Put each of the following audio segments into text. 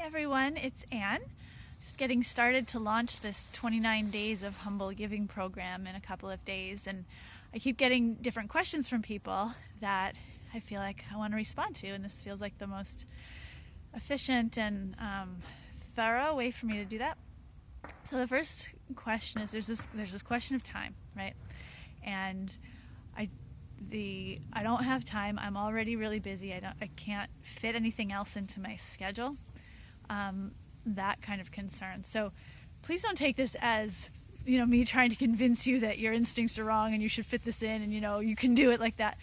everyone, it's Anne. Just getting started to launch this 29 days of humble giving program in a couple of days, and I keep getting different questions from people that I feel like I want to respond to, and this feels like the most efficient and thorough way for me to do that. So the first question is there's this question of time, right? And I don't have time. I'm already really busy. I can't fit anything else into my schedule. That kind of concern. So please don't take this as, me trying to convince you that your instincts are wrong and you should fit this in and, you can do it like that.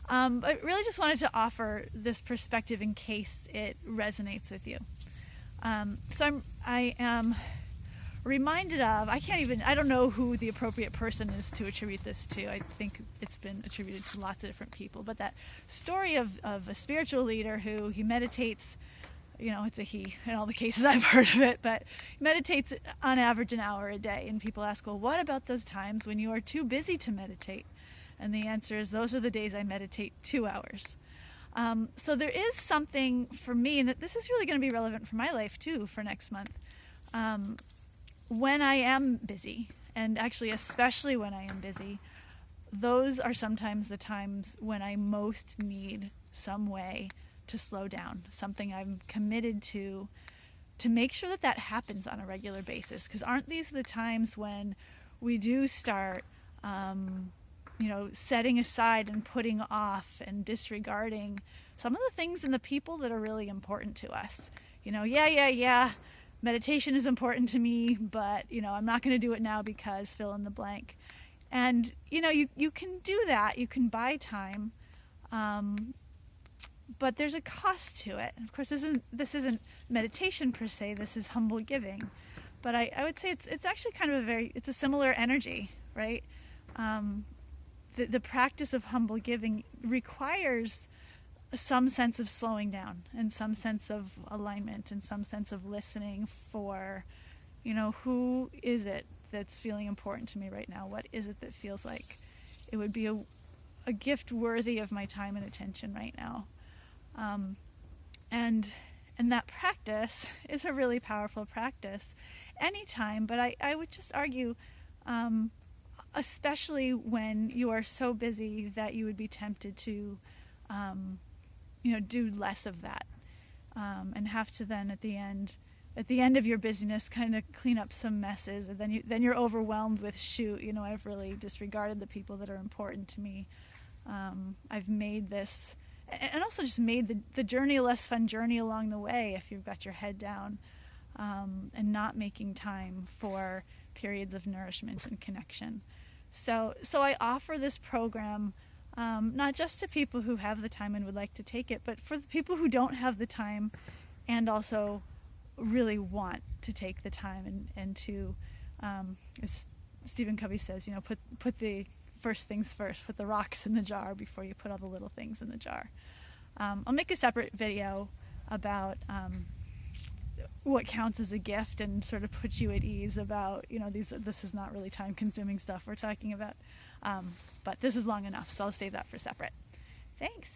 But really just wanted to offer this perspective in case it resonates with you. I am reminded of, I don't know who the appropriate person is to attribute this to. I think it's been attributed to lots of different people, but that story of a spiritual leader who he meditates, it's a he in all the cases I've heard of it, but he meditates on average an hour a day. And people ask, well, what about those times when you are too busy to meditate? And the answer is, those are the days I meditate 2 hours. So there is something for me, and that this is really going to be relevant for my life too for next month. When I am busy, and actually especially when I am busy, those are sometimes the times when I most need some way to slow down, something I'm committed to make sure that happens on a regular basis. Because aren't these the times when we do start, setting aside and putting off and disregarding some of the things and the people that are really important to us? Meditation is important to me, but, I'm not going to do it now because fill in the blank. And, you can do that. You can buy time. But there's a cost to it. Of course, this isn't meditation per se. This is humble giving. But I would say it's actually kind of it's a similar energy, right? The practice of humble giving requires some sense of slowing down and some sense of alignment and some sense of listening for, who is it that's feeling important to me right now? What is it that feels like it would be a gift worthy of my time and attention right now? And that practice is a really powerful practice anytime, but I would just argue, especially when you are so busy that you would be tempted to, do less of that, and have to then at the end of your busyness kind of clean up some messes, and then you're overwhelmed with I've really disregarded the people that are important to me. I've made this, and also just made the journey a less fun journey along the way if you've got your head down, and not making time for periods of nourishment and connection. So I offer this program not just to people who have the time and would like to take it, but for the people who don't have the time and also really want to take the time and to, as Stephen Covey says, put the first things first, put the rocks in the jar before you put all the little things in the jar. I'll make a separate video about what counts as a gift and sort of put you at ease about, this is not really time-consuming stuff we're talking about. But this is long enough, so I'll save that for separate. Thanks.